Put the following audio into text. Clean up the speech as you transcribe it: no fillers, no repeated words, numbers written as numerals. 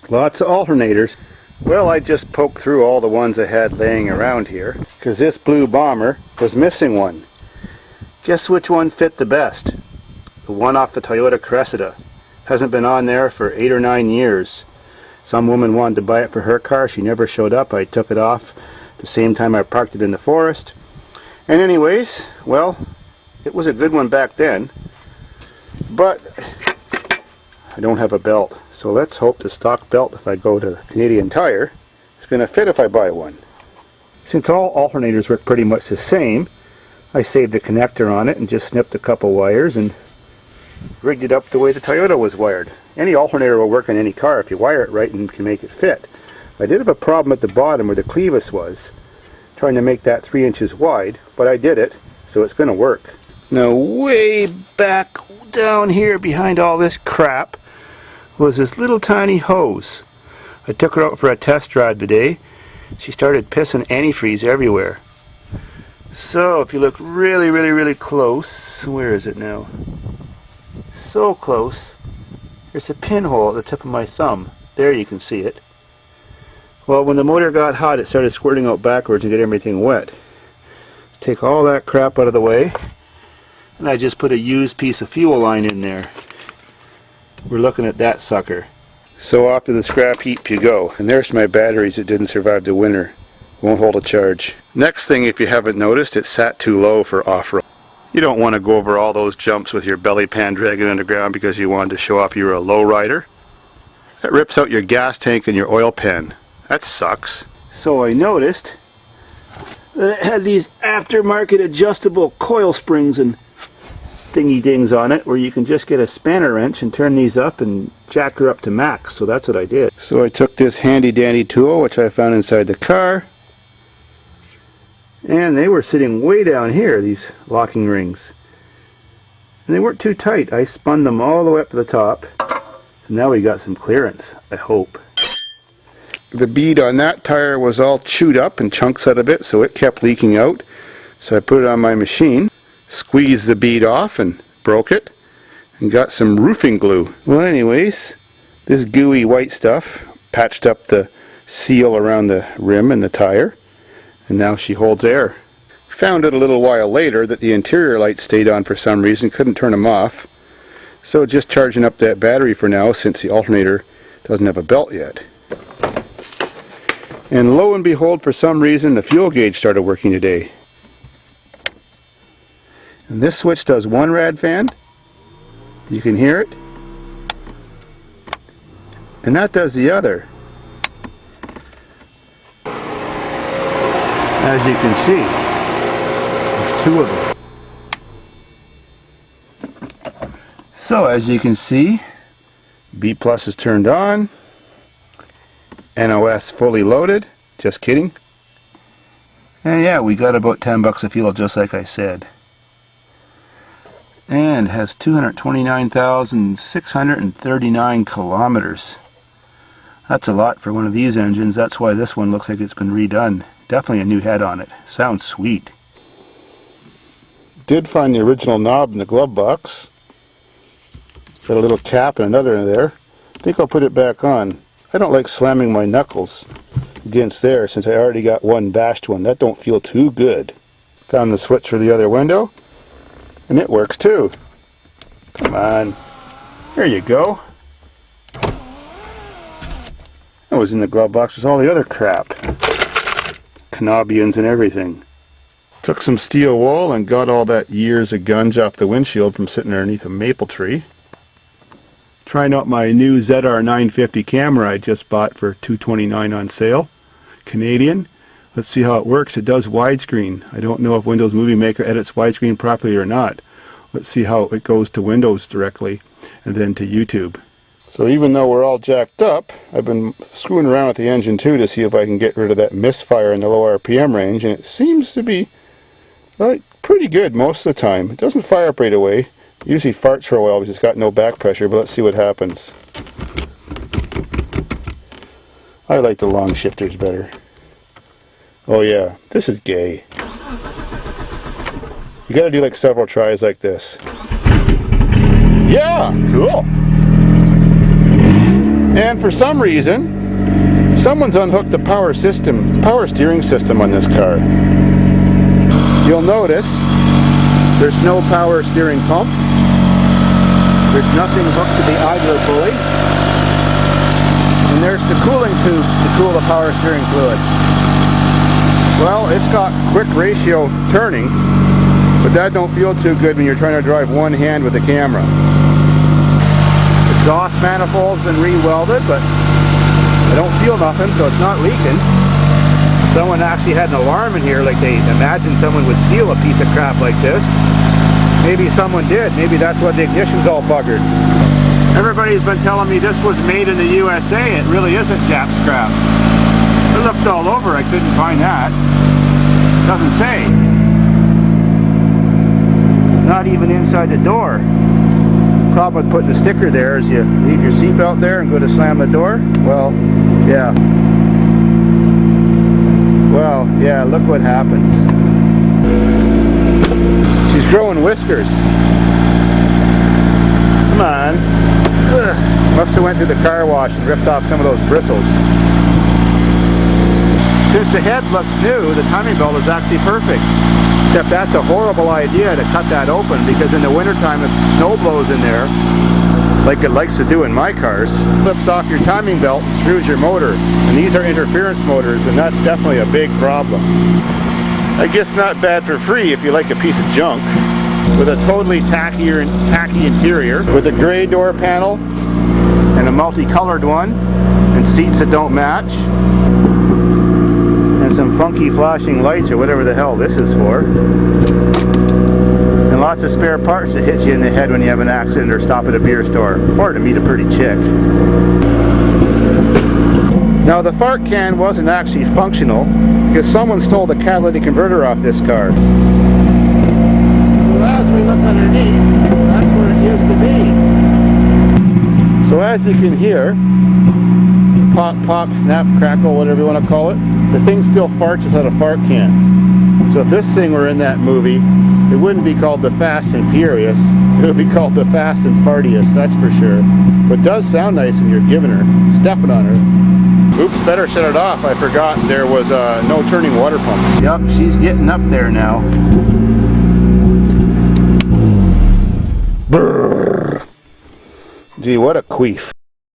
Lots of alternators. Well, I just poked through all the ones I had laying around here because this blue bomber was missing one. Guess which one fit the best? The one off the Toyota Cressida. Hasn't been on there for 8 or 9 years. Some woman wanted to buy it for her car. She never showed up. I took it off the same time I parked it in the forest. And anyways, well, it was a good one back then. But I don't have a belt. So let's hope the stock belt, if I go to Canadian Tire, is going to fit if I buy one. Since all alternators work pretty much the same, I saved the connector on it and just snipped a couple wires and rigged it up the way the Toyota was wired. Any alternator will work on any car if you wire it right and can make it fit. I did have a problem at the bottom where the clevis was, trying to make that 3 inches wide, but I did it, so it's going to work. Now way back down here behind all this crap was this little tiny hose. I took her out for a test drive today. She started pissing antifreeze everywhere. So if you look really, really, really close, where is it now? So close. There's a pinhole at the tip of my thumb. There you can see it. Well, when the motor got hot, it started squirting out backwards to get everything wet. Take all that crap out of the way, and I just put a used piece of fuel line in there. We're looking at that sucker. So off to the scrap heap you go. And there's my batteries that didn't survive the winter. Won't hold a charge. Next thing, if you haven't noticed, it sat too low for off-road. You don't want to go over all those jumps with your belly pan dragging underground because you wanted to show off you were a low rider. That rips out your gas tank and your oil pan. That sucks. So I noticed that it had these aftermarket adjustable coil springs and thingy dings on it where you can just get a spanner wrench and turn these up and jack her up to max. So that's what I did. So I took this handy dandy tool which I found inside the car, and they were sitting way down here, these locking rings, and they weren't too tight. I spun them all the way up to the top, so now we got some clearance, I hope. The bead on that tire was all chewed up and chunks out of it, so it kept leaking out. So I put it on my machine, squeezed the bead off and broke it, and got some roofing glue. Well anyways, this gooey white stuff patched up the seal around the rim and the tire, and now she holds air. Found out a little while later that the interior lights stayed on for some reason, couldn't turn them off. So just charging up that battery for now since the alternator doesn't have a belt yet. And lo and behold, for some reason the fuel gauge started working today. And this switch does one rad fan. You can hear it. And that does the other. As you can see, there's two of them. So as you can see, B Plus is turned on. NOS fully loaded. Just kidding. And yeah, we got about 10 bucks of fuel just like I said. And has 229,639 kilometers. That's a lot for one of these engines. That's why this one looks like it's been redone. Definitely a new head on it. Sounds sweet. Did find the original knob in the glove box. Got a little cap and another in there. I think I'll put it back on. I don't like slamming my knuckles against there since I already got one bashed one. That don't feel too good. Found the switch for the other window. And it works too. Come on. There you go. That was in the glove box with all the other crap. Canobians and everything. Took some steel wool and got all that years of gunge off the windshield from sitting underneath a maple tree. Trying out my new ZR950 camera I just bought for $229 on sale. Canadian. Let's see how it works. It does widescreen. I don't know if Windows Movie Maker edits widescreen properly or not. Let's see how it goes to Windows directly and then to YouTube. So even though we're all jacked up, I've been screwing around with the engine too to see if I can get rid of that misfire in the low RPM range, and it seems to be like pretty good most of the time. It doesn't fire up right away. It usually farts for a while because it's got no back pressure, but let's see what happens. I like the long shifters better. Oh yeah, this is gay. You gotta do like several tries like this. Yeah, cool. And for some reason, someone's unhooked the power steering system on this car. You'll notice there's no power steering pump. There's nothing hooked to the idler pulley. And there's the cooling tubes to cool the power steering fluid. Well, it's got quick ratio turning, but that don't feel too good when you're trying to drive one hand with the camera. The exhaust manifold's been re-welded, but I don't feel nothing, so it's not leaking. Someone actually had an alarm in here, like they imagined someone would steal a piece of crap like this. Maybe someone did. Maybe that's what the ignition's all buggered. Everybody's been telling me this was made in the USA. It really isn't Jap scrap. I looked all over, I couldn't find that. Doesn't say. Not even inside the door. Problem with putting the sticker there is you leave your seatbelt there and go to slam the door. Well, yeah. Well, yeah, look what happens. She's growing whiskers. Come on. Ugh. Must have went through the car wash and ripped off some of those bristles. Since the head looks new, the timing belt is actually perfect. Except that's a horrible idea to cut that open, because in the wintertime if snow blows in there, like it likes to do in my cars, it flips off your timing belt and screws your motor. And these are interference motors, and that's definitely a big problem. I guess not bad for free if you like a piece of junk. With a totally tacky interior, with a gray door panel and a multicolored one, and seats that don't match, and some funky flashing lights or whatever the hell this is for. And lots of spare parts that hit you in the head when you have an accident or stop at a beer store, or to meet a pretty chick. Now the fart can wasn't actually functional because someone stole the catalytic converter off this car. So as we look underneath, that's where it used to be. So as you can hear, pop, pop, snap, crackle, whatever you want to call it, the thing still farts without a fart can. So if this thing were in that movie, it wouldn't be called The Fast and Furious, it would be called The Fast and Fartious, that's for sure. But it does sound nice when you're giving her, stepping on her. Oops, better shut it off, I forgot there was no turning water pump. Yup, she's getting up there now. Brrr. Gee, what a queef.